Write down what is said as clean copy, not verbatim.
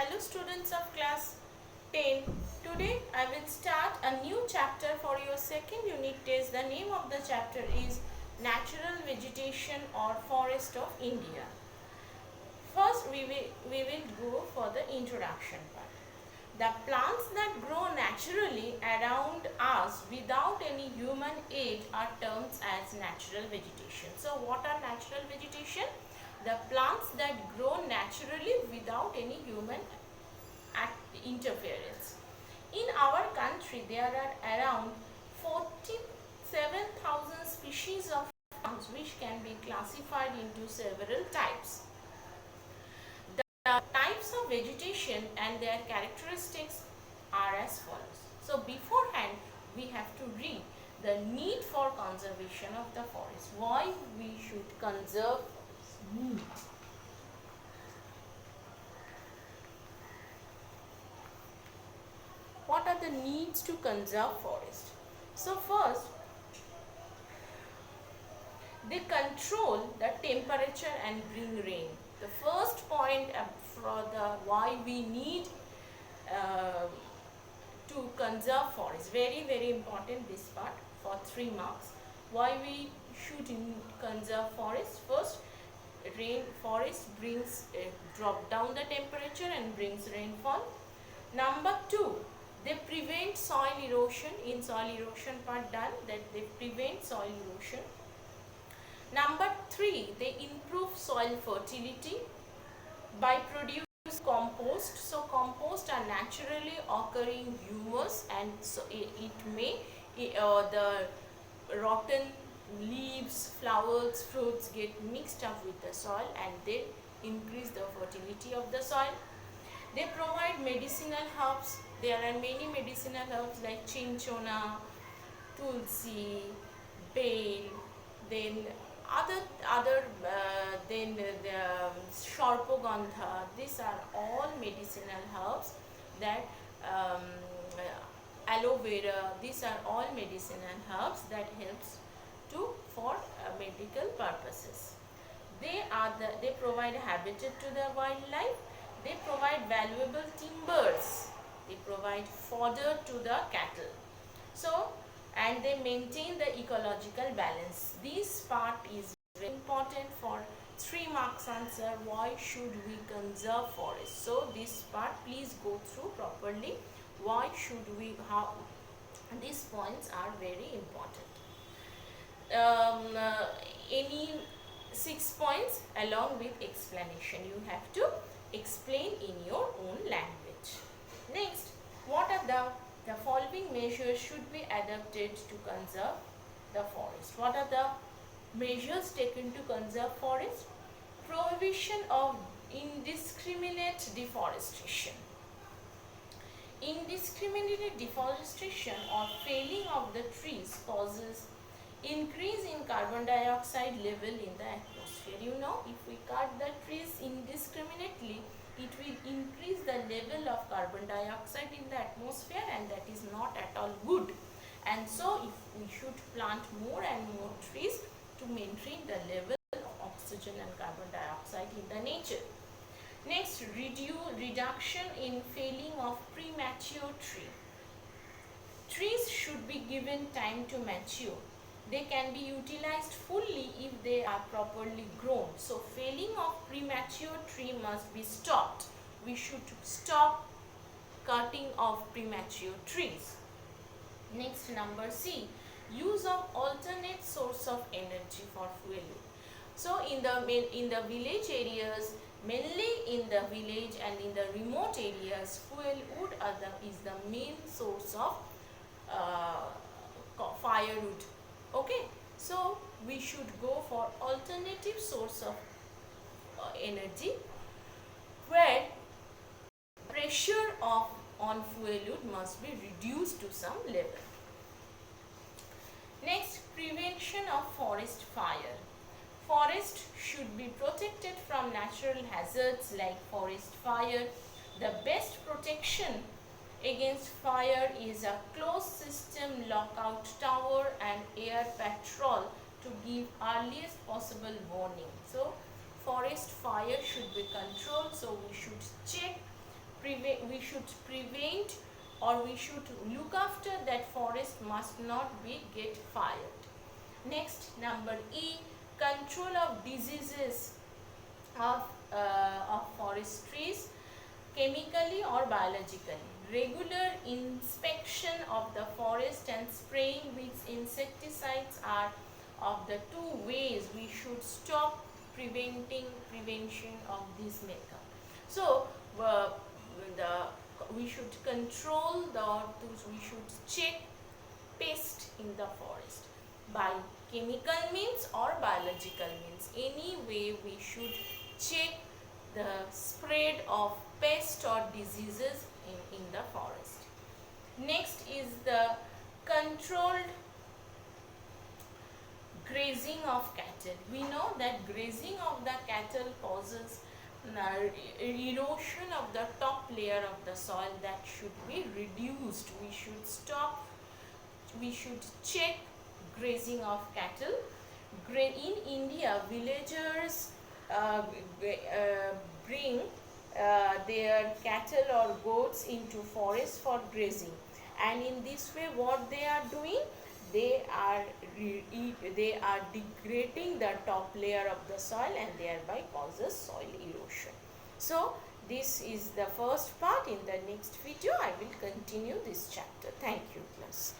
Hello students of class 10. Today I will start a new chapter for your second unit test. The name of the chapter is Natural Vegetation or Forest of India. First we will go for the introduction part. The plants that grow naturally around us without any human aid are termed as natural vegetation. So what are natural vegetation? The plants that grow naturally without any human interference. In our country, there are around 47,000 species of plants which can be classified into several types. The types of vegetation and their characteristics are as follows. So beforehand, we have to read the need for conservation of the forest. Why we should conserve need. What are the needs to conserve forest? So first, they control the temperature and bring rain. The first point for the why we need to conserve forest, very important this part for 3 marks. Why we should conserve forest? First, forest brings drop down the temperature and brings rainfall. Number 2, they prevent soil erosion. In soil erosion part done, that they prevent soil erosion. Number 3, they improve soil fertility by producing compost. So compost are naturally occurring humus, and so it may the rotten leaves, flowers, fruits get mixed up with the soil and they increase the fertility of the soil. They provide medicinal herbs. There are many medicinal herbs like chinchona, tulsi, bael, then the Sharpogandha. These are all medicinal herbs. That aloe vera. These are all medicinal herbs that helps for medical purposes. They provide habitat to the wildlife. They provide valuable timbers. They provide fodder to the cattle. So, and they maintain the ecological balance. This part is very important for 3 marks answer. Why should we conserve forest? So this part please go through properly. Why should we, how these points are very important. Any 6 points along with explanation you have to explain in your own language. Next, what are the following measures should be adopted to conserve the forest? What are the measures taken to conserve forest? Prohibition of indiscriminate deforestation. Indiscriminate deforestation or felling of the trees causes increase in carbon dioxide level in the atmosphere. You know, if we cut the trees indiscriminately, it will increase the level of carbon dioxide in the atmosphere, and that is not at all good. And so if we should plant more and more trees to maintain the level of oxygen and carbon dioxide in the nature. Next, reduction in felling of premature tree. Trees should be given time to mature. They can be utilized fully if they are properly grown. So felling of premature tree must be stopped. We should stop cutting of premature trees. Next, number C, use of alternate source of energy for fuel. So in the village areas, mainly in the village and in the remote areas, fuel wood is the main source of firewood. Okay, so we should go for alternative source of energy where pressure on fuel wood must be reduced to some level. Next, prevention of forest fire. Forest should be protected from natural hazards like forest fire. The best protection against fire is a closed system lockout tower and air patrol to give earliest possible warning. So forest fire should be controlled, so we should check we should prevent, or we should look after that forest must not be get fired. Next, number E, control of diseases of forest trees, chemically or biologically. Regular inspection of the forest and spraying with insecticides are of the two ways we should stop prevention of this method. So we should control we should check pest in the forest by chemical means or biological means. Any way we should check the spread of pest or diseases in the forest. Next is the controlled grazing of cattle. We know that grazing of the cattle causes erosion of the top layer of the soil, that should be reduced. We should stop, we should check grazing of cattle. In India, villagers bring their cattle or goats into forest for grazing, and in this way what they are doing, they are degrading the top layer of the soil and thereby causes soil erosion. So this is the first part. In the next video I will continue this chapter. Thank you, class.